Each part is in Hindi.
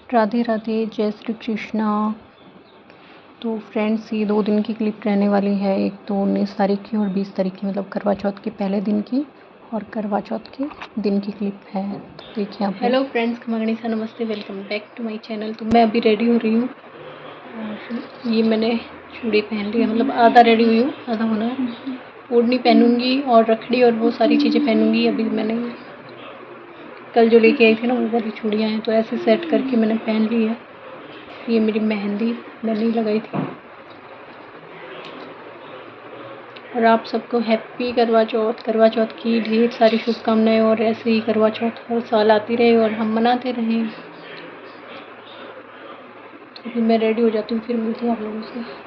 राधे राधे, जय श्री कृष्णा। तो फ्रेंड्स, ये 2 दिन की क्लिप रहने वाली है। एक तो 19 तारीख की और 20 तारीख की, मतलब करवा चौथ के पहले दिन की और करवा चौथ के दिन की क्लिप है। तो देखिए आप। हेलो फ्रेंड्स, खमागणी सा नमस्ते, welcome back to my channel. तो मैं अभी रेडी हो रही हूँ और ये मैंने चूड़ी पहन ली है, मतलब आधा रेडी हुई हूँ, आधा होना है। ओढ़नी पहनूंगी और रखड़ी और वो सारी चीज़ें पहनूंगी। अभी मैंने कल जो लेके आई थी ना, वो वाली चूड़ियाँ हैं, तो ऐसे सेट करके मैंने पहन ली है। ये मेरी मेहंदी मैंने ही लगाई थी। और आप सबको हैप्पी करवा चौथ की ढेर सारी शुभकामनाएं। और ऐसे ही करवा चौथ हर साल आती रहे और हम मनाते रहें। तो अभी मैं रेडी हो जाती हूँ, फिर मिलती हूँ आप लोगों से।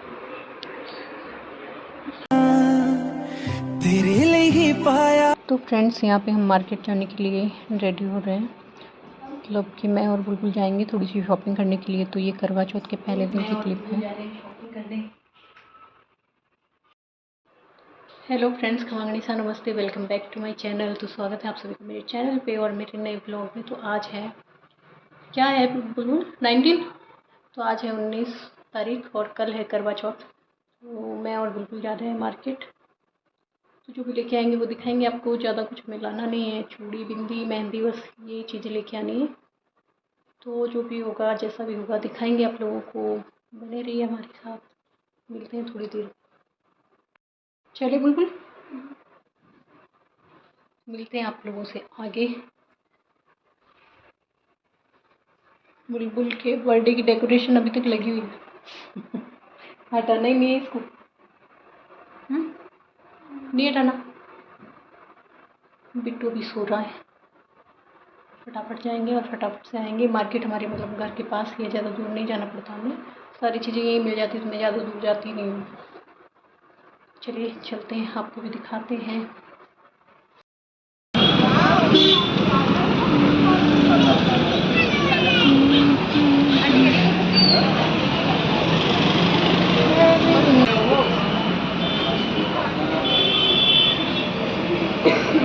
तेरे लिए ही पाया। तो फ्रेंड्स, यहाँ पे हम मार्केट जाने के लिए रेडी हो रहे हैं, मतलब कि मैं और बुलबुल जाएंगे थोड़ी सी शॉपिंग करने के लिए। तो ये करवा चौथ के पहले दिन की क्लिप है। हेलो फ्रेंड्स, खमागणी सा नमस्ते, welcome back to my channel. तो स्वागत है आप सभी को मेरे चैनल पे और मेरे नए ब्लॉग में। तो आज है, क्या है बुलबुल, 19। तो आज है 19 तारीख और कल है करवा चौथ। तो मैं और बुलबुल जा रहे हैं मार्केट। तो जो भी लेके आएंगे वो दिखाएंगे आपको। ज़्यादा कुछ हमें लाना नहीं है, चूड़ी बिंदी मेहंदी, बस ये चीज़ें लेके आनी है। तो जो भी होगा, जैसा भी होगा, दिखाएंगे आप लोगों को। बने रहिए हमारे साथ, मिलते हैं थोड़ी देर। चलिए बुलबुल, मिलते हैं आप लोगों से आगे। बुलबुल के बर्थडे की डेकोरेशन अभी तक लगी हुई है। हटाना ही नहीं है इसको। नहीं हटाना। बिट्टू भी सो रहा है। फटाफट जाएंगे और फटाफट से आएंगे। मार्केट हमारे मतलब घर के पास ही है, ज़्यादा दूर नहीं जाना पड़ता हमें। सारी चीज़ें यहीं मिल जाती है, तो मैं ज़्यादा दूर जाती नहीं हूँ। चलिए चलते हैं, आपको भी दिखाते हैं।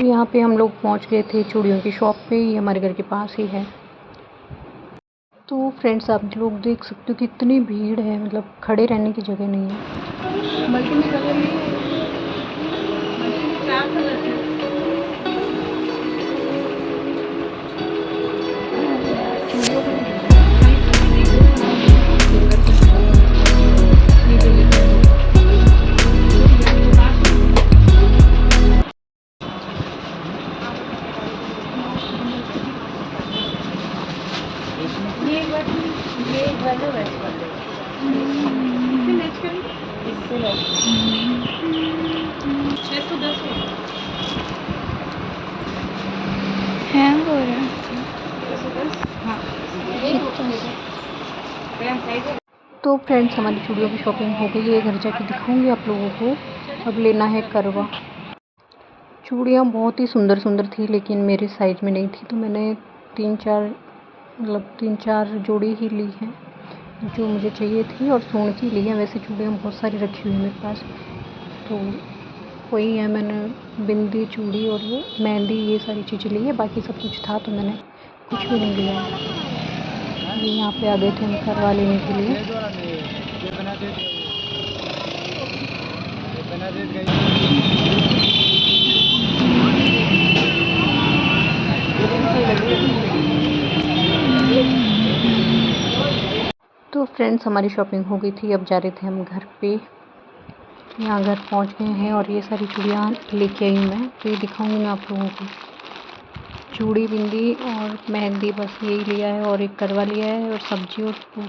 यहाँ पे हम लोग पहुँच गए थे चूड़ियों की शॉप पे। ये हमारे घर के पास ही है। तो फ्रेंड्स, आप लोग देख सकते हो कितनी भीड़ है, मतलब खड़े रहने की जगह नहीं है। मल्टी में कलर नहीं है, मल्टी में 4 कलर है। हैंग हो रहा है। तो फ्रेंड्स, हमारी चूड़ियों की शॉपिंग हो गई है। घर जाके दिखाऊंगी आप लोगों को। अब लेना है करवा। चूड़ियाँ बहुत ही सुंदर सुंदर थी, लेकिन मेरे साइज में नहीं थी, तो मैंने 3-4 जोड़ी ही ली हैं जो मुझे चाहिए थी, और सोने की ली है। वैसे चूड़ियाँ बहुत सारी रखी हुई है मेरे पास, तो वही है। मैंने बिंदी, चूड़ी और वो मेहंदी, ये सारी चीज़ें ली है। बाकी सब कुछ था तो मैंने कुछ भी नहीं लिया। ये यहाँ पे आ गए थे हम करवा लेने के लिए। तो फ्रेंड्स, हमारी शॉपिंग हो गई थी। अब जा रहे थे हम घर पे। यहाँ घर पहुँच गए हैं और ये सारी चूड़ियाँ लेके आई हूँ मैं। तो ये दिखाऊंगी मैं आप लोगों को। चूड़ी बिंदी और मेहंदी, बस यही लिया है। और एक करवा लिया है और सब्जी और फ्रूट,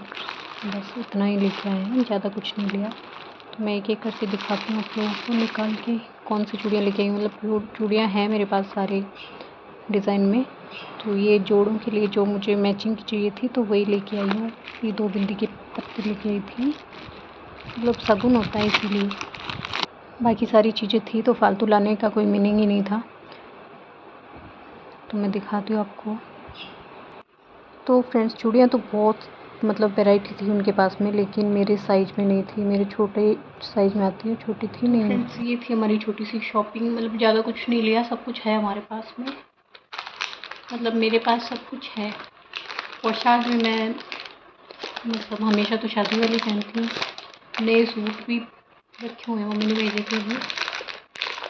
बस इतना ही लेके आए हैं, ज़्यादा कुछ नहीं लिया। तो मैं एक एक करके दिखाती हूँ आप लोगों को निकाल के कौन सी चूड़ियाँ लेके आई हूँ। मतलब चूड़ियाँ हैं मेरे पास सारे डिज़ाइन में। तो ये जोड़ों के लिए जो मुझे मैचिंग की चाहिए थी, तो वही लेके आई हूँ। ये 2 बिंदी के पत्ते लेके आई थी, मतलब शगुन होता है इसीलिए। बाकी सारी चीज़ें थी, तो फालतू लाने का कोई मीनिंग ही नहीं था। तो मैं दिखाती हूँ आपको। तो फ्रेंड्स, चूड़ियाँ तो बहुत मतलब वैरायटी थी उनके पास में, लेकिन मेरे साइज़ में नहीं थी। मेरे छोटे साइज़ में आती है, छोटी थी नहीं। फ्रेंड्स, ये थी हमारी छोटी सी शॉपिंग। मतलब ज़्यादा कुछ नहीं लिया, सब कुछ है हमारे पास में, मतलब मेरे पास सब कुछ है। और साथ में मैं मतलब हमेशा तो शादी वाली पहनती हूँ। नए सूट भी रखे हुए हैं, मम्मी ने भेजे थे अभी,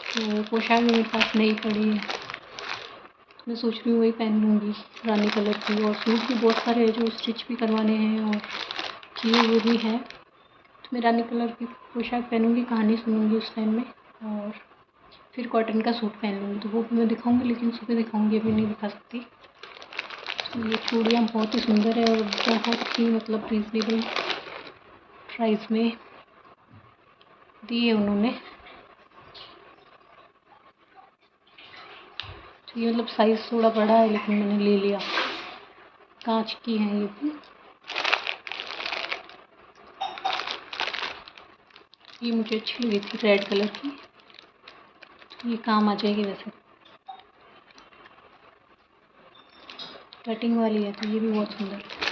तो पोशाक भी मेरे पास नई पड़ी है। मैं सोच रही हूँ वही पहन लूँगी, रानी कलर की। और सूट भी बहुत सारे हैं जो स्टिच भी करवाने हैं और किए हुए भी हैं। तो मैं रानी कलर की पोशाक पहनूँगी, कहानी सुनूँगी उस टाइम में, और फिर कॉटन का सूट पहन लूँगी। तो वो मैं दिखाऊँगी, लेकिन सुबह दिखाऊँगी, अभी नहीं दिखा सकती। तो ये चूड़ियाँ बहुत ही सुंदर है और बहुत ही मतलब रीज़नेबल प्राइस में दी है उन्होंने। तो ये मतलब साइज़ थोड़ा बड़ा है, लेकिन मैंने ले लिया। कांच की है ये भी। ये मुझे अच्छी लगी थी, रेड कलर की। तो ये काम आ जाएगी वैसे, कटिंग वाली है, तो ये भी बहुत सुंदर है।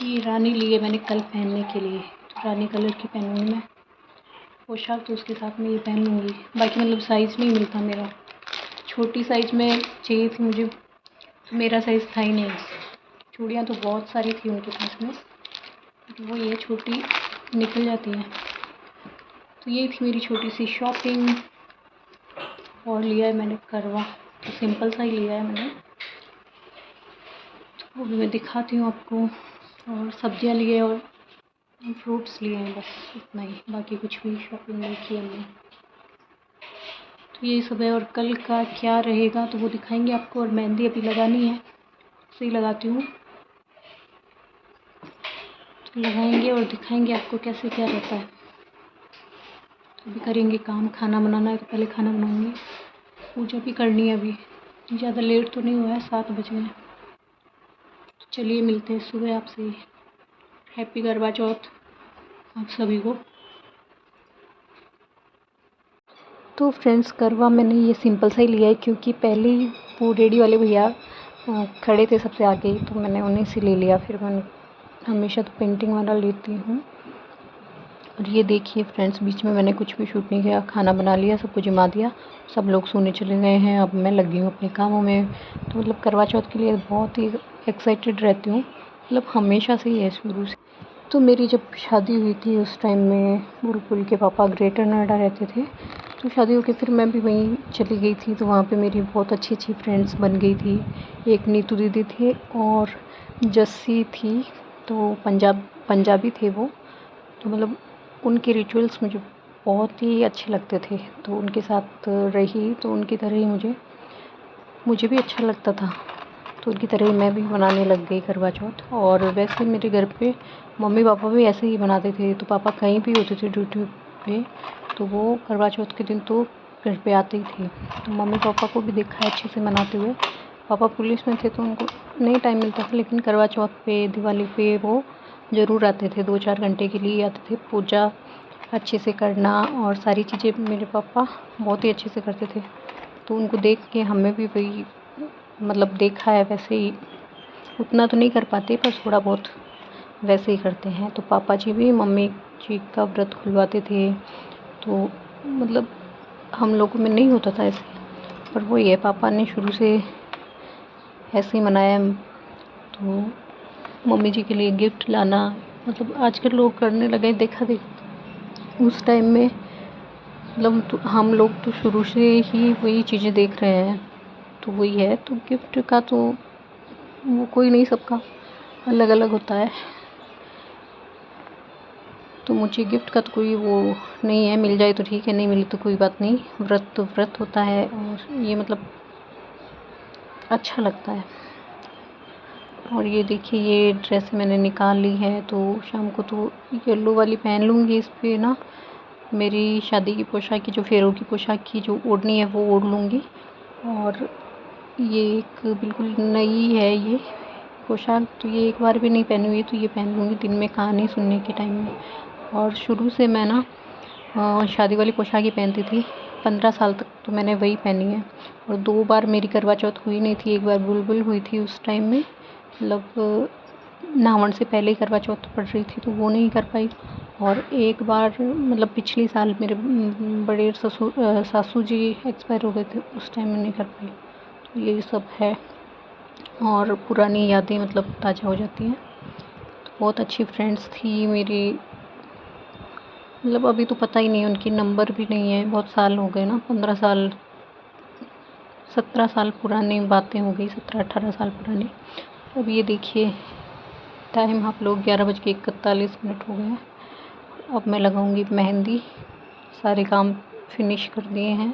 ये रानी ली है मैंने कल पहनने के लिए, तो रानी कलर की पहनूँगी मैं पोशाक, तो उसके साथ में ये पहन लूँगी। बाकी मतलब साइज़ नहीं मिलता मेरा, छोटी साइज़ में चाहिए थी मुझे, तो मेरा साइज़ था ही नहीं। चूड़ियाँ तो बहुत सारी थी उनके पास में, तो वो ये छोटी निकल जाती है। तो ये थी मेरी छोटी सी शॉपिंग। और लिया है मैंने करवा, तो सिंपल सा ही लिया है मैंने, तो वो भी मैं दिखाती हूँ आपको। और सब्जियाँ लिए और फ्रूट्स लिए हैं, बस इतना ही, बाकी कुछ भी शॉपिंग नहीं की हमने। तो ये सब है। और कल का क्या रहेगा तो वो दिखाएंगे आपको। और मेहंदी अभी लगानी है, इसे ही लगाती हूँ, तो लगाएंगे और दिखाएंगे आपको कैसे क्या रहता है। तो अभी करेंगे काम, खाना बनाना है, तो पहले खाना बनाऊँगी, पूजा भी करनी है। अभी ज़्यादा लेट तो नहीं हुआ है, 7 बज गए। तो चलिए मिलते हैं सुबह आपसे। हैप्पी करवा चौथ आप सभी को। तो फ्रेंड्स, करवा मैंने ये सिंपल सा ही लिया है, क्योंकि पहले ही वो रेडी वाले भैया खड़े थे सबसे आगे ही, तो मैंने उन्हीं से ले लिया। फिर मैंने हमेशा तो पेंटिंग वाला लेती हूँ। और ये देखिए फ्रेंड्स, बीच में मैंने कुछ भी शूट नहीं किया, खाना बना लिया, सबको जिमा दिया, सब लोग सोने चले गए हैं। अब मैं लगी हूँ अपने कामों में। तो मतलब करवा चौथ के लिए बहुत ही एक्साइटेड रहती हूँ, मतलब हमेशा से ही है, शुरू से। तो मेरी जब शादी हुई थी उस टाइम में बुलबुल के पापा ग्रेटर नोएडा रहते थे, तो शादी होकर फिर मैं भी वहीं चली गई थी। तो वहाँ पे मेरी बहुत अच्छी अच्छी फ्रेंड्स बन गई थी। एक नीतू दीदी थे और जस्सी थी, तो पंजाबी थे वो। तो मतलब उनके रिचुअल्स मुझे बहुत ही अच्छे लगते थे, तो उनके साथ रही, तो उनकी तरह ही मुझे भी अच्छा लगता था। तो उनकी तरह ही मैं भी बनाने लग गई करवा चौथ। और वैसे मेरे घर पे मम्मी पापा भी ऐसे ही बनाते थे। तो पापा कहीं भी होते थे ड्यूटी पे, तो वो करवा चौथ के दिन तो घर पे आते ही थे। तो मम्मी पापा को भी देखा है अच्छे से मनाते हुए। पापा पुलिस में थे तो उनको नहीं टाइम मिलता था, लेकिन करवा चौथ पे, दिवाली पे वो ज़रूर आते थे, 2-4 घंटे के लिए आते थे। पूजा अच्छे से करना और सारी चीज़ें मेरे पापा बहुत ही अच्छे से करते थे। तो उनको देख के हमें भी वही मतलब देखा है, वैसे ही उतना तो नहीं कर पाते, पर थोड़ा बहुत वैसे ही करते हैं। तो पापा जी भी मम्मी जी का व्रत खुलवाते थे, तो मतलब हम लोगों में नहीं होता था ऐसे, पर वो ये पापा ने शुरू से ऐसे ही मनाया। तो मम्मी जी के लिए गिफ्ट लाना, मतलब आजकल लोग करने लगे, देखा उस टाइम में मतलब तो हम लोग तो शुरू से ही वही चीज़ें देख रहे हैं, तो वही है। तो गिफ्ट का तो वो कोई नहीं, सबका अलग अलग होता है। तो मुझे गिफ्ट का तो कोई वो नहीं है, मिल जाए तो ठीक है, नहीं मिले तो कोई बात नहीं। व्रत तो व्रत होता है, और ये मतलब अच्छा लगता है। और ये देखिए, ये ड्रेस मैंने निकाल ली है, तो शाम को तो येलो वाली पहन लूँगी। इस पे ना मेरी शादी की पोशाक की, जो फेरों की पोशाक की जो ओढ़नी है वो ओढ़ लूँगी। और ये एक बिल्कुल नई है ये पोशाक, तो ये एक बार भी नहीं पहनी हुई है, तो ये पहन लूँगी दिन में कहानी सुनने के टाइम में। और शुरू से मैं ना शादी वाली पोशाक ही पहनती थी, 15 साल तक तो मैंने वही पहनी है। और 2 बार मेरी करवा चौथ हुई नहीं थी, एक बार बुलबुल हुई थी उस टाइम में, मतलब नावण से पहले ही करवा चौथ पड़ रही थी, तो वो नहीं कर पाई। और एक बार मतलब पिछले साल मेरे बड़े सासू जी एक्सपायर हो गए थे, उस टाइम में नहीं कर पाई। तो यही सब है, और पुरानी यादें मतलब ताज़ा हो जाती हैं। बहुत अच्छी फ्रेंड्स थी मेरी, मतलब अभी तो पता ही नहीं, उनकी नंबर भी नहीं है, बहुत साल हो गए ना, 15 साल 17 साल पुरानी बातें हो गई, 17-18 साल पुरानी। अब ये देखिए टाइम आप लोग 11:41 हो गए हैं। अब मैं लगाऊंगी मेहंदी, सारे काम फिनिश कर दिए हैं,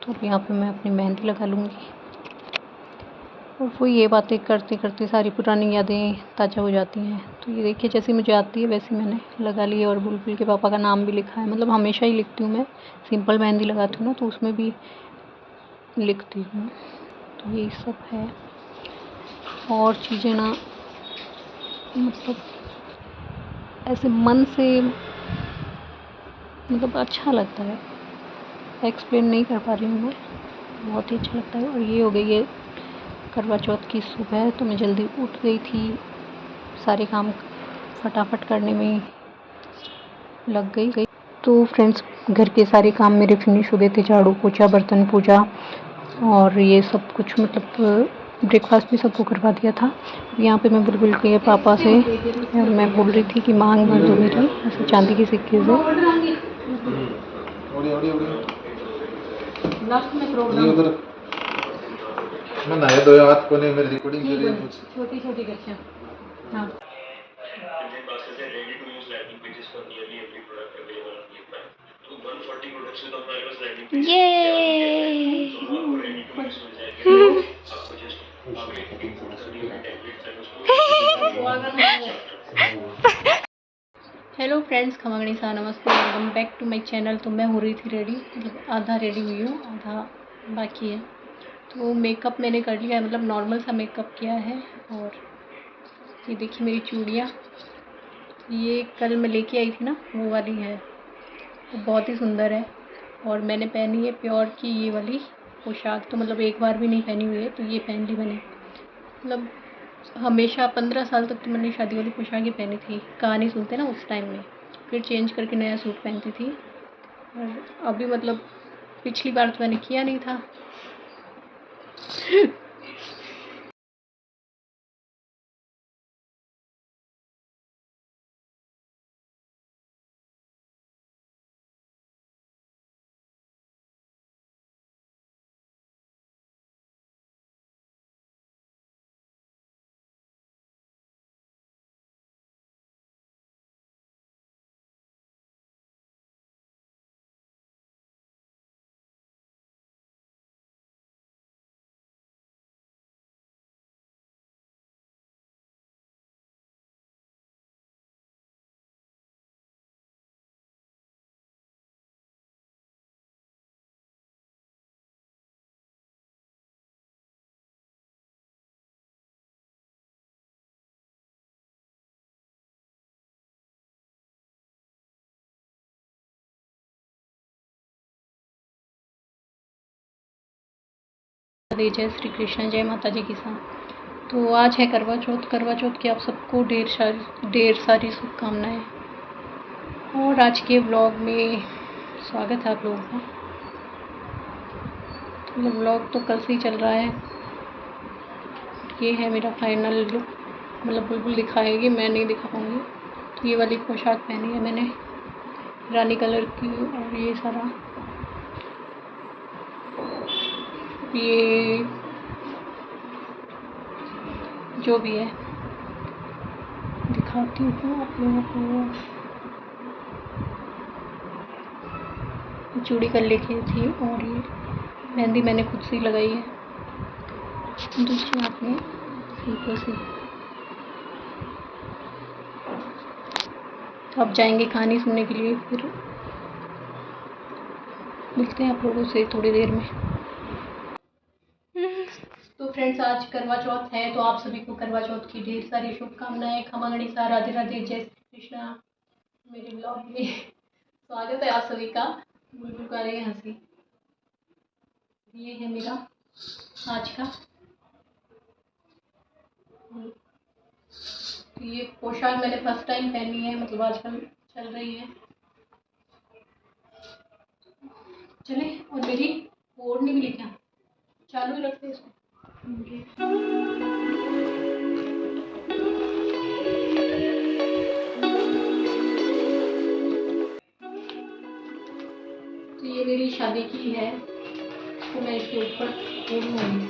तो अब यहाँ पे मैं अपनी मेहंदी लगा लूँगी। और वो ये बातें करते करते सारी पुरानी यादें ताज़ा हो जाती हैं। तो ये देखिए जैसे मुझे आती है वैसे मैंने लगा ली है, और बुलबुल के पापा का नाम भी लिखा है। मतलब हमेशा ही लिखती हूँ मैं, सिंपल मेहंदी लगाती हूँ ना तो उसमें भी लिखती हूँ। तो यही सब है, और चीज़ें ना मतलब ऐसे मन से मतलब अच्छा लगता है, एक्सप्लेन नहीं कर पा रही हूँ मैं, बहुत ही अच्छा लगता है। और ये हो गई है करवा चौथ की सुबह, तो मैं जल्दी उठ गई थी, सारे काम फटाफट करने में लग गई। तो फ्रेंड्स घर के सारे काम मेरे फिनिश हो गए थे, झाड़ू पोछा बर्तन पूजा और ये सब कुछ, मतलब ब्रेकफास्ट भी सबको करवा दिया था। यहाँ पे मैं बुलबुल के पापा से मैं बोल रही थी कि मांग भर दो मेरी, ऐसे चांदी के सिक्के से। लास्ट में प्रोग्राम मैं नया दो हाथ को नहीं, मेरी रिकॉर्डिंग कर रही है, छोटी छोटी बच्चियां। हाँ ये हेलो फ्रेंड्स, खमागणी सा नमस्ते, welcome back to my channel. तो मैं हो रही थी रेडी, मतलब आधा रेडी हुई हूँ, आधा बाकी है। तो मेकअप मैंने कर लिया है, मतलब नॉर्मल सा मेकअप किया है। और ये देखिए मेरी चूड़ियाँ, ये कल मैं लेके आई थी ना, वो वाली है, तो बहुत ही सुंदर है। और मैंने पहनी है प्योर की ये वाली पोशाक, तो मतलब एक बार भी नहीं पहनी हुई है, तो ये पहन ली मैंने। मतलब हमेशा 15 साल तक तो मैंने शादी वाली पोशाकें पहनी थी, कहानी सुनते ना उस टाइम में, फिर चेंज करके नया सूट पहनती थी। और अभी मतलब पिछली बार तो मैंने किया नहीं था। जय श्री कृष्ण, जय माता जी की साथ। तो आज है करवा चौथ। करवा चौथ की आप सबको ढेर सारी शुभकामनाएं। और आज के ब्लॉग में स्वागत है आप लोगों का। तो ब्लॉग तो कल से ही चल रहा है। ये है मेरा फाइनल लुक, मतलब बुलबुल दिखाएगी, मैं नहीं दिखा पाऊँगी। तो ये वाली पोशाक पहनी है मैंने, रानी कलर की। और ये सारा ये जो भी है दिखाती हूँ आप लोगों को। चूड़ी कल लेके थी, और ये मेहंदी मैंने खुद से लगाई है, दूसरी हाथ में सिंपल सी। अब जाएंगे कहानी सुनने के लिए, फिर मिलते हैं आप लोगों से थोड़ी देर में। तो फ्रेंड्स आज करवा चौथ है, तो आप सभी को करवा चौथ की ढेर सारी शुभकामनाएं। खमा गणिसा, राधे राधे, जय श्री कृष्णा। मेरे ब्लॉग में स्वागत है आप सभी का। बुलबुल का रही हंसी। ये है मेरा आज का, ये पोशाक मैंने फर्स्ट टाइम पहनी है, मतलब आजकल चल रही है। चले, और मेरी ओढ़नी भी लेके चालू ही रखते इसको। इसके ऊपर फोड़ूंगी।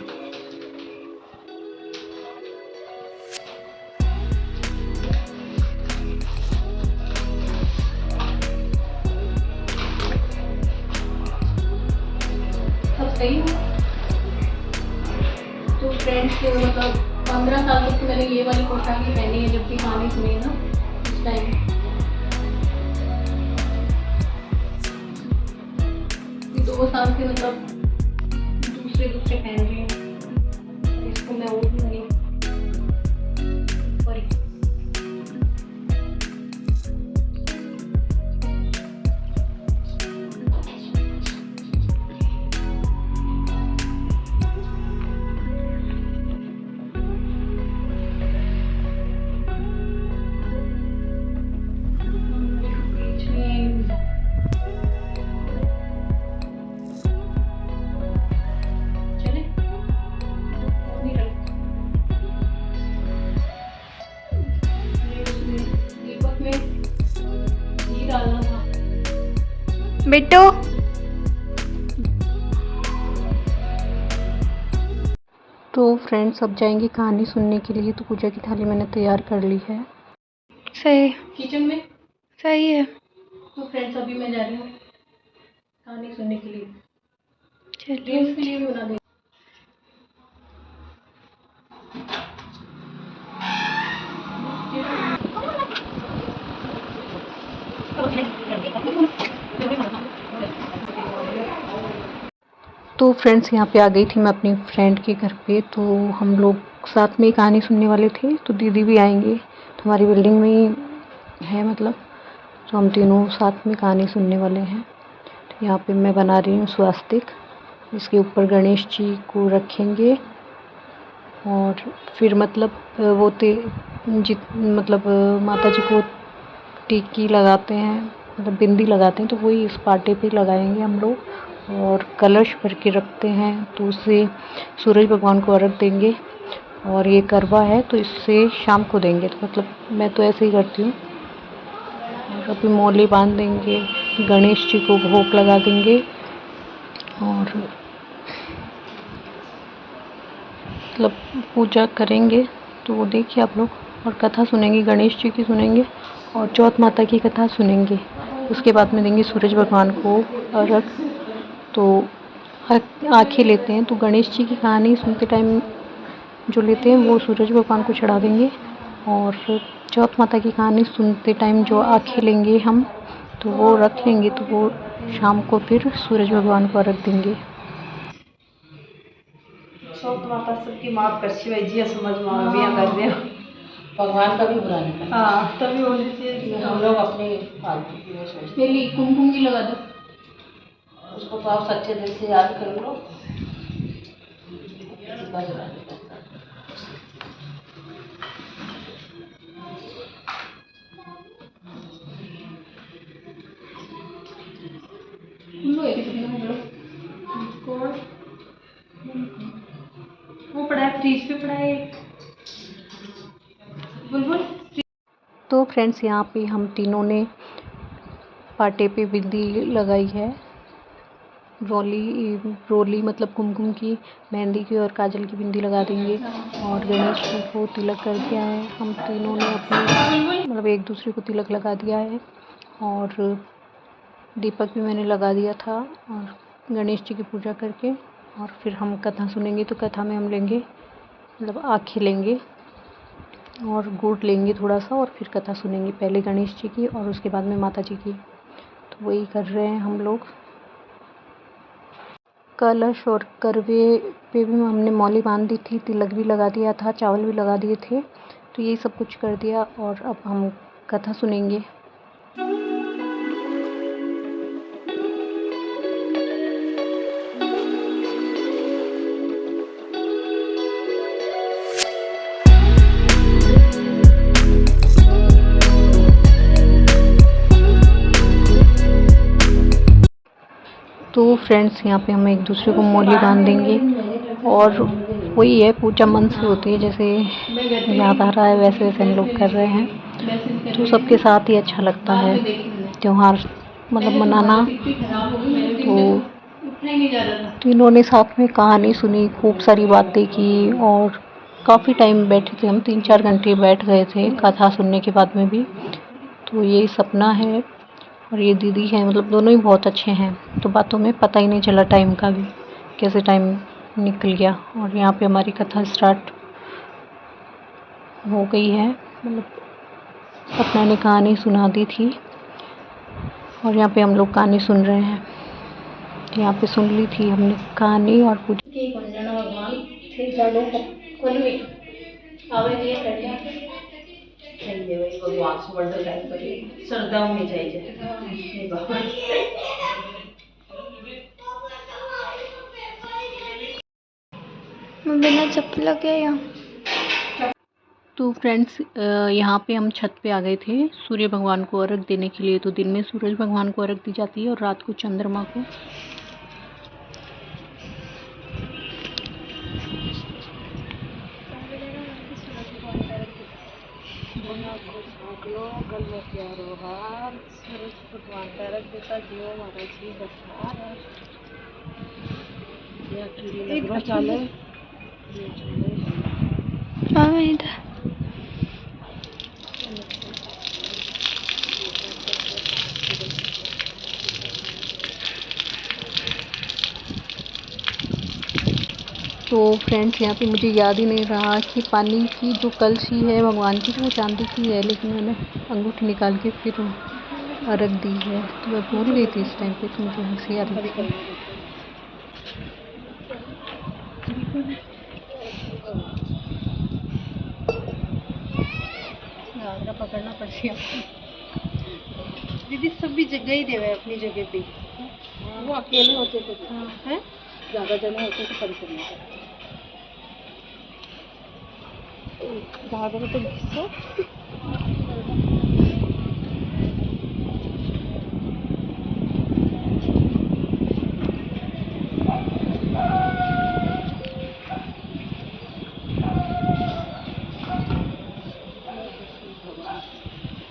सब सही है। तो फ्रेंड्स मतलब 15 साल तक मैंने ये वाली पोशाक ही पहनी है, जब भी कहानी सुनी है ना उस टाइम। 2 साल से मतलब दूसरे पहन रही हूँ। इसको मैं ओढ़ूंगी ऊपर ही। बिट्टू तो फ्रेंड्स अब जाएंगे कहानी सुनने के लिए। तो पूजा की थाली मैंने तैयार कर ली है। सही किचन में सही है। तो फ्रेंड्स अभी मैं जा रही हूँ कहानी सुनने के लिए। चलिए उसके लिए भी बना दें। तो फ्रेंड्स यहाँ पे आ गई थी मैं अपनी फ्रेंड के घर पे। तो हम लोग साथ में ही कहानी सुनने वाले थे। तो दीदी भी आएंगे, तो हमारी बिल्डिंग में ही है मतलब। तो हम तीनों साथ में कहानी सुनने वाले हैं। तो यहाँ पे मैं बना रही हूँ स्वास्तिक। इसके ऊपर गणेश जी को रखेंगे और फिर मतलब वो मतलब माता जी को टिक्की लगाते हैं, मतलब बिंदी लगाते हैं, तो वही इस पाटे पे लगाएंगे हम लोग। और कलश भर के रखते हैं, तो उससे सूरज भगवान को अर्घ देंगे। और ये करवा है तो इससे शाम को देंगे। तो मतलब मैं तो ऐसे ही करती हूँ। और अभी मौली बांध देंगे, गणेश जी को भोग लगा देंगे और मतलब पूजा करेंगे। तो वो देखिए आप लोग। और कथा सुनेंगे, गणेश जी की सुनेंगे और चौथ माता की कथा सुनेंगे। उसके बाद में देंगे सूरज भगवान को अर्घ। तो आँखें लेते हैं, तो गणेश जी की कहानी सुनते टाइम जो लेते हैं वो सूरज भगवान को चढ़ा देंगे। और चौथ माता की कहानी सुनते टाइम जो आँखें लेंगे हम, तो वो रख लेंगे। तो वो शाम को फिर सूरज भगवान को अर्घ देंगे। चौथ माता सबकी माफ कर शिवाय जी समझ में बिया कर रहे हो। भगवान का भी बुरा नहीं करना। हाँ तभी होनी चाहिए। हम लोग अपने फालतू की वो सोचते हैं। मेरी कुमकुम की लगा दो। उसको तो आप सच्चे दिल से याद कर लो। किसी का बुरा नहीं करता। वो पड़ा है फ्रीज पे पड़ा है बुलबुल। तो फ्रेंड्स यहाँ पे हम तीनों ने पाटे पे बिंदी लगाई है। रोली मतलब कुमकुम की, मेहंदी की और काजल की बिंदी लगा देंगे। और गणेश जी को तिलक कर दिया है। हम तीनों ने अपने मतलब एक दूसरे को तिलक लगा दिया है। और दीपक भी मैंने लगा दिया था। और गणेश जी की पूजा करके और फिर हम कथा सुनेंगे। तो कथा में हम लेंगे मतलब आँखें लेंगे और गुड़ लेंगे थोड़ा सा, और फिर कथा सुनेंगे। पहले गणेश जी की और उसके बाद में माता जी की। तो वही कर रहे हैं हम लोग। कलश और करवे पे भी हमने मौली बांध दी थी, तिलक भी लगा दिया था, चावल भी लगा दिए थे। तो ये सब कुछ कर दिया और अब हम कथा सुनेंगे। तो फ्रेंड्स यहाँ पे हम एक दूसरे को मौली बांध देंगे। और वही है, पूजा मन से होती है, जैसे याद आ रहा है वैसे वैसे हम लोग कर रहे हैं। तो सबके साथ ही अच्छा लगता है त्यौहार मतलब मनाना। तो उठना ही नहीं जा रहा था। तो इन्होंने साथ में कहानी सुनी, खूब सारी बातें की और काफ़ी टाइम बैठे थे हम, 3-4 घंटे बैठ गए थे कथा सुनने के बाद में भी। तो ये सपना है और ये दीदी है, मतलब दोनों ही बहुत अच्छे हैं। तो बातों में पता ही नहीं चला टाइम का भी, कैसे टाइम निकल गया। और यहाँ पे हमारी कथा स्टार्ट हो गई है, मतलब सपना ने कहानी सुना दी थी और यहाँ पे हम लोग कहानी सुन रहे हैं। यहाँ पे सुन ली थी हमने कहानी और पूछ भगवान थे जाड़ों को कोई भी आवे दिए करके चाहिए भाई भगवान से बड़ा टाइम पर श्रद्धा होनी चाहिए। नहीं बाबा मैं बिना चप्पल के यहाँ। तो फ्रेंड्स यहाँ पे हम छत पे आ गए थे सूर्य भगवान को अर्घ देने के लिए। तो दिन में सूरज भगवान को अर्घ दी जाती है और रात को चंद्रमा को। गल में प्यारो हार सूरज भगवान का रख देता जियो महाराज जी बसार या कीड़ी लगवा चाले ये चले इधर तो फ्रेंड्स यहाँ पे मुझे याद ही नहीं रहा कि पानी की जो कलशी है भगवान की वो चांदी की है, लेकिन मैंने अंगूठी निकाल के फिर अर्घ दी है। तो मैं भूल गई थी इस टाइम पे, तो मुझे हंसी आ रही थी। पकड़ना पड़ेगा दीदी सब भी जगह ही देवे अपनी जगह पे। वो अकेले होते थे हैं, ज़्यादा जने होते तो कम करना ज़्यादा तो गुस्सा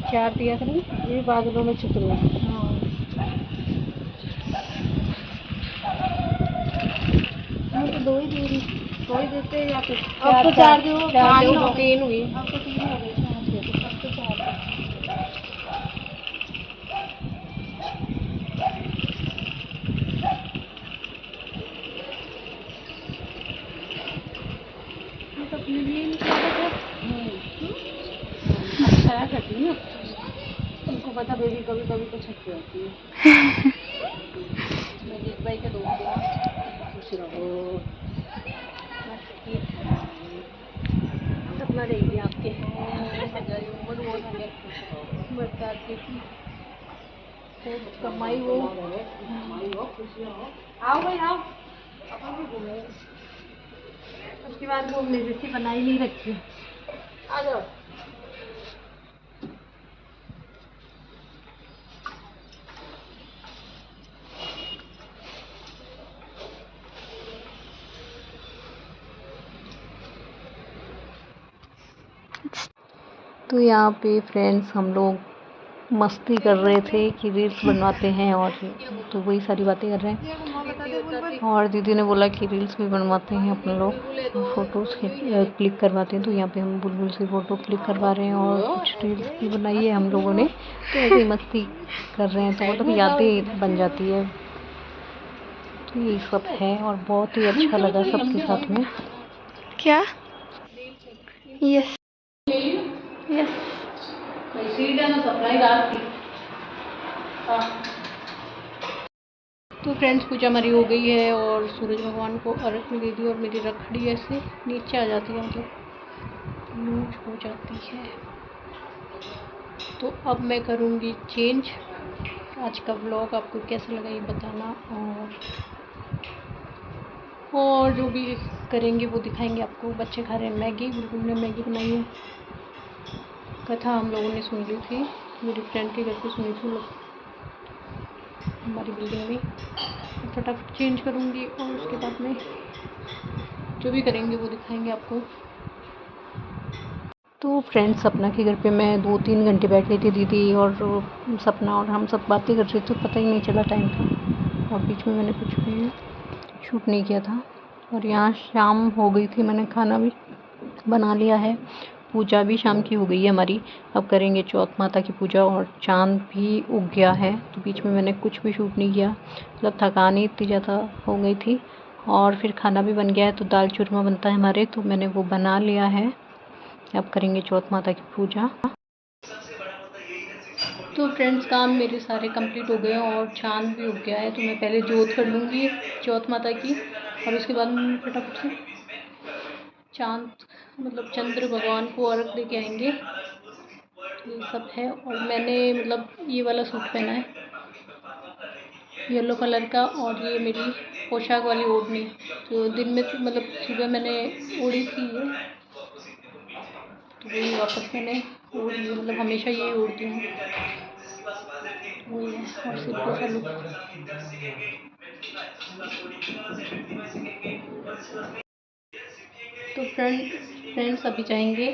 4 दिया था ये बादलों में छुप रहे हैं। हाँ तो 2 ही दे रही, 2 ही देते या फिर अब तो 4 दो 3 हुई। अब तो 3 हो गए। अब तो 4 अपने लिए निकाला अच्छा करती है उनको पता बेबी कभी कभी तो छत पे होती है। मैं भाई के 2 दिया खुश रहो सपना रहेगी आपके बरसात की कमाई हो। खुश रहो। आओ भाई आओ अपन भी घूमे। उसके बाद घूमने जैसी बनाई नहीं रखी। आ जाओ। तो यहाँ पे फ्रेंड्स हम लोग मस्ती कर रहे थे कि रील्स बनवाते हैं, और तो वही सारी बातें कर रहे हैं। और दीदी ने बोला कि रील्स भी बनवाते हैं अपने लोग, फ़ोटोज़ क्लिक करवाते हैं। तो यहाँ पे हम बुलबुल से फ़ोटो क्लिक करवा रहे हैं और कुछ रील्स भी बनाई है हम लोगों ने। तो ऐसे ही मस्ती कर रहे हैं, तो मतलब यादें बन जाती है। तो ये सब है और बहुत ही अच्छा लगा सबके साथ में। क्या? यस यस तो फ्रेंड्स पूजा हमारी हो गई है और सूरज भगवान को अर्घ में दे दी और मेरी रखड़ी ऐसे नीचे आ जाती है, मतलब लूज हो जाती है। तो अब मैं करूँगी चेंज। आज का व्लॉग आपको कैसा लगा ये बताना, और जो भी करेंगे वो दिखाएंगे आपको। बच्चे खा रहे हैं मैगी, बिल्कुल ने मैगी बनाई है। कथा हम लोगों ने सुन ली थी, मेरी फ्रेंड के घर पे सुनी थी लोग हमारी बिल्डिंग में। फटाफट चेंज करूँगी और उसके बाद में जो भी करेंगे वो दिखाएंगे आपको। तो फ्रेंड्स सपना के घर पे मैं 2-3 घंटे बैठ गई थी, दीदी और सपना और हम सब बातें कर रहे थे, तो पता ही नहीं चला टाइम का। और बीच में मैंने कुछ भी शूट नहीं किया था। और यहाँ शाम हो गई थी, मैंने खाना भी बना लिया है, पूजा भी शाम की हो गई है हमारी। अब करेंगे चौथ माता की पूजा और चाँद भी उग गया है, तो बीच में मैंने कुछ भी शूट नहीं किया, मतलब थकान ही इतनी ज़्यादा हो गई थी। और फिर खाना भी बन गया है, तो दाल चूरमा बनता है हमारे, तो मैंने वो बना लिया है। अब करेंगे चौथ माता की पूजा। तो फ्रेंड्स, काम मेरे सारे कंप्लीट हो गए हैं और चाँद भी उग गया है, तो मैं पहले जोत कर लूँगी चौथ माता की, और उसके बाद मैं फटाफट से चाँद मतलब चंद्र भगवान को अर्घ दे के आएंगे। तो ये सब है। और मैंने मतलब ये वाला सूट पहना है येलो कलर का, और ये मेरी पोशाक वाली ओढ़नी। तो दिन में तो मतलब सुबह मैंने ओढ़ी थी ये, तो वही वापस मैंने ओढ़ ली, मतलब हमेशा यही ओढ़ती हूँ, वही है। और सिंपल सा लुक। तो फ्रेंड्स अभी जाएंगे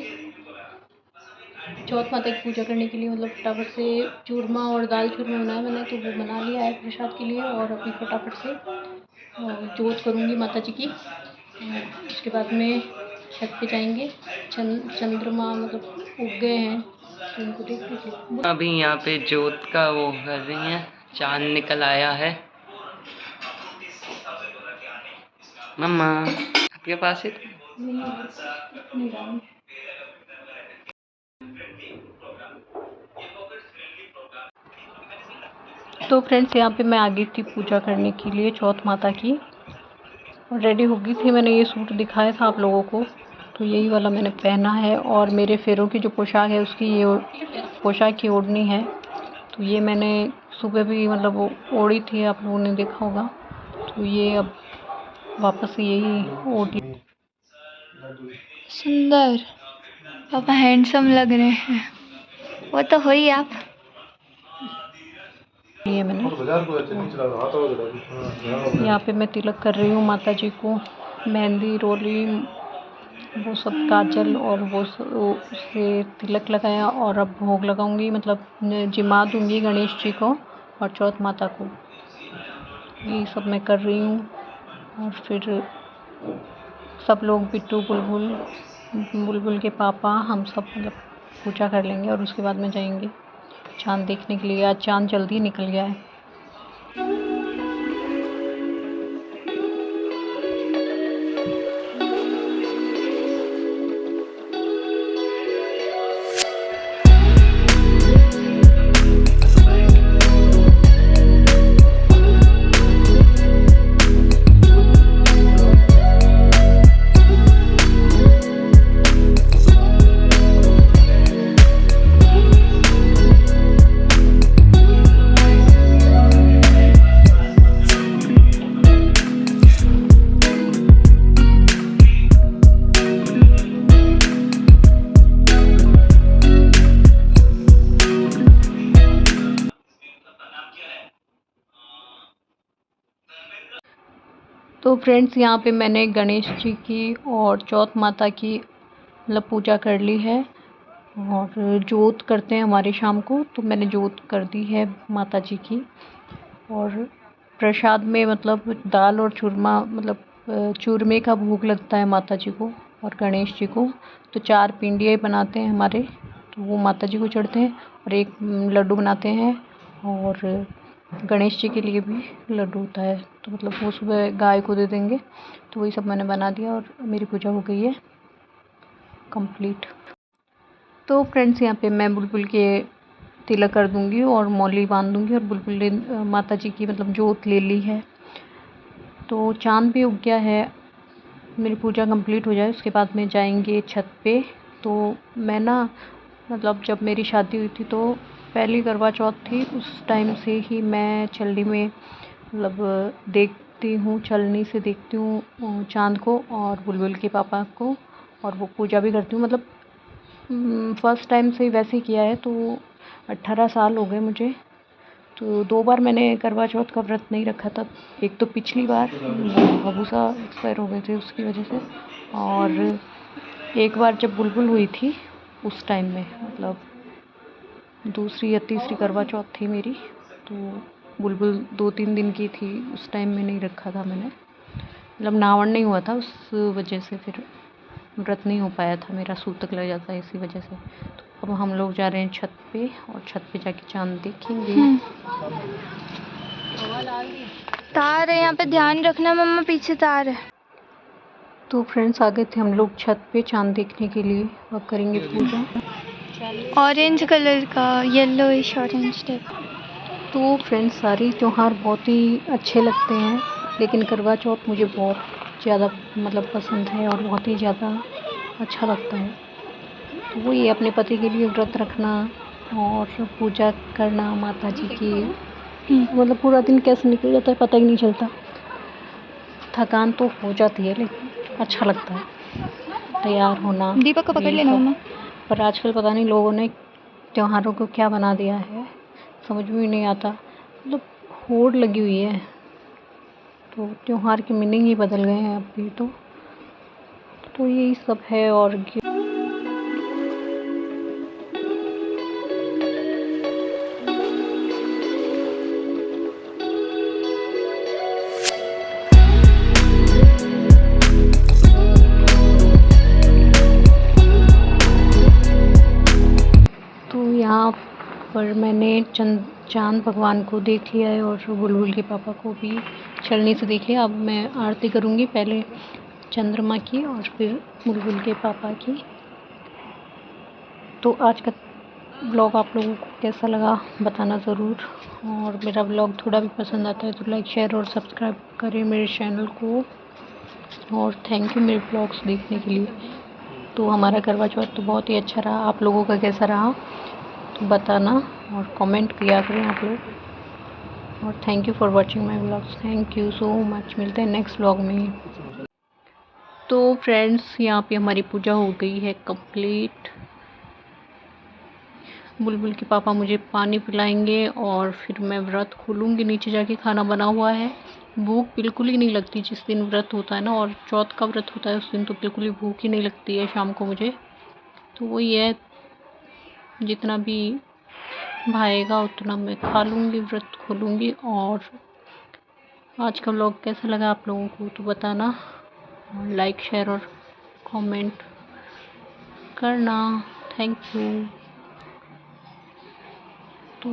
चौथ माता की पूजा करने के लिए, मतलब फटाफट से चूरमा और दाल चूरमा बनाया मैंने, तो वो बना लिया है प्रसाद के लिए। और अभी फटाफट से जोत करूँगी माता जी की। उसके बाद में छत पे जाएंगे, चंद्रमा मतलब उग गए हैं, तो उनको देख लीजिए। अभी यहाँ पे जोत का वो कर रही हैं, चांद निकल आया है। मम्मा आपके पास है? तो फ्रेंड्स, यहाँ पे मैं आ गई थी पूजा करने के लिए चौथ माता की, और रेडी हो गई थी। मैंने ये सूट दिखाया था आप लोगों को, तो यही वाला मैंने पहना है। और मेरे फेरों की जो पोशाक है उसकी ये पोशाक की ओढ़नी है, तो ये मैंने सुबह भी मतलब वो ओढ़ी थी, आप लोगों ने देखा होगा। तो ये अब वापस यही ओढ़ ली। सुंदर, पापा हैंडसम लग रहे हैं। वो तो हो ही आप। ये मैंने यहाँ पे मैं तिलक कर रही हूँ माता जी को, मेहंदी रोली वो सब, काजल और वो उससे तिलक लगाया। और अब भोग लगाऊंगी, मतलब जिमा दूंगी गणेश जी को और चौथ माता को। ये सब मैं कर रही हूँ। और फिर सब लोग, बिट्टू, बुलबुल के पापा, हम सब मतलब पूजा कर लेंगे, और उसके बाद में जाएंगे चाँद देखने के लिए। आज चाँद जल्दी निकल गया है। तो फ्रेंड्स, यहाँ पे मैंने गणेश जी की और चौथ माता की मतलब पूजा कर ली है। और जोत करते हैं हमारे शाम को, तो मैंने जोत कर दी है माता जी की। और प्रसाद में मतलब दाल और चूरमा, मतलब चूरमे का भोग लगता है माता जी को और गणेश जी को। तो 4 पिंडियाँ बनाते हैं हमारे, तो वो माता जी को चढ़ते हैं। और एक लड्डू बनाते हैं, और गणेश जी के लिए भी लड्डू होता है, तो मतलब वो सुबह गाय को दे देंगे। तो वही सब मैंने बना दिया और मेरी पूजा हो गई है कंप्लीट। तो फ्रेंड्स, यहाँ पे मैं बुलबुल के तिलक कर दूंगी और मौली बांध दूंगी, और बुलबुल ने माता जी की मतलब जोत ले ली है। तो चाँद भी उग गया है, मेरी पूजा कंप्लीट हो जाए उसके बाद में जाएंगे छत पे। तो मैं ना मतलब जब मेरी शादी हुई थी तो पहली करवा चौथ थी, उस टाइम से ही मैं छलनी में मतलब देखती हूँ, छलनी से देखती हूँ चाँद को और बुलबुल के पापा को, और वो पूजा भी करती हूँ। मतलब फर्स्ट टाइम से वैसे ही किया है, तो 18 साल हो गए मुझे। तो 2 बार मैंने करवा चौथ का व्रत नहीं रखा था। एक तो पिछली बार बबूसा एक्सपायर हो गए थे उसकी वजह से, और एक बार जब बुलबुल हुई थी उस टाइम में, मतलब दूसरी या तीसरी करवा चौथ थी मेरी। तो बुलबुल 2-3 दिन की थी, उस टाइम में नहीं रखा था मैंने, मतलब नावण नहीं हुआ था, उस वजह से फिर व्रत नहीं हो पाया था मेरा, सूतक लग जाता है इसी वजह से। तो अब हम लोग जा रहे हैं छत पे और छत पे जाके चाँद देखेंगे। तार है यहाँ पे, ध्यान रखना मम्मा, पीछे तार है। तो फ्रेंड्स आ गए थे हम लोग छत पे चाँद देखने के लिए, अब करेंगे पूजा। ऑरेंज कलर का, येलोइश ऑरेंज टाइप। तो फ्रेंड्स सारे त्यौहार बहुत ही अच्छे लगते हैं, लेकिन करवा चौथ मुझे बहुत ज़्यादा मतलब पसंद है और बहुत ही ज़्यादा अच्छा लगता है। तो वही अपने पति के लिए व्रत रखना और पूजा करना माता जी की, मतलब पूरा दिन कैसे निकल जाता है पता ही नहीं चलता। थकान तो हो जाती है लेकिन अच्छा लगता है तैयार होना। दीपक को पकड़ लेना मम्मा। पर आजकल पता नहीं लोगों ने त्योहारों को क्या बना दिया है, समझ में ही नहीं आता, मतलब होड़ लगी हुई है, तो त्योहार की मीनिंग ही बदल गए हैं अभी तो यही सब है। और तो यहाँ पर मैंने चाँद भगवान को देख लिया है और बुलबुल के पापा को भी चलने से देख लिया। अब मैं आरती करूँगी, पहले चंद्रमा की और फिर बुलबुल के पापा की। तो आज का ब्लॉग आप लोगों को कैसा लगा बताना ज़रूर, और मेरा ब्लॉग थोड़ा भी पसंद आता है तो लाइक शेयर और सब्सक्राइब करें मेरे चैनल को। और थैंक यू मेरे ब्लॉग्स देखने के लिए। तो हमारा करवा चौथ तो बहुत ही अच्छा रहा, आप लोगों का कैसा रहा तो बताना और कमेंट किया करें आप लोग। और thank you for watching my vlogs, thank you so much. मिलते हैं नेक्स्ट व्लॉग में। तो फ्रेंड्स यहाँ पे हमारी पूजा हो गई है कंप्लीट। बुलबुल के पापा मुझे पानी पिलाएंगे और फिर मैं व्रत खोलूँगी, नीचे जाके खाना बना हुआ है। भूख बिल्कुल ही नहीं लगती जिस दिन व्रत होता है ना, और चौथ का व्रत होता है उस दिन तो बिल्कुल ही भूख ही नहीं लगती है शाम को मुझे। तो वही है, जितना भी भाएगा उतना मैं खा लूँगी, व्रत खोलूँगी। और आज का व्लॉग कैसा लगा आप लोगों को तो बताना, और लाइक शेयर और कमेंट करना। Thank you. तो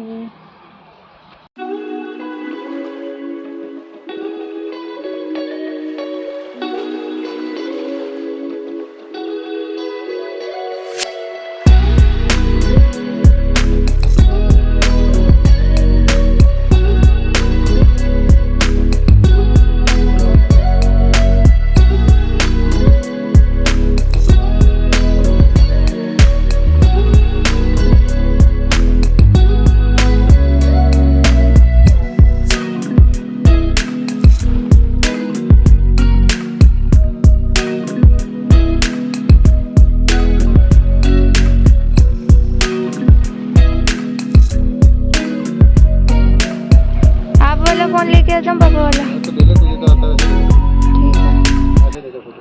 फोन लेके आता हूँ पापा वाला।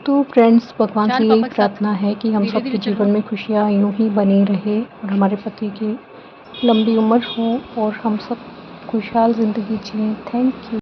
तो फ्रेंड्स भगवान से यही प्रार्थना है कि हम सबके जीवन में खुशियाँ यूँ ही बनी रहे और हमारे पति की लंबी उम्र हो और हम सब खुशहाल ज़िंदगी जिएं। Thank you.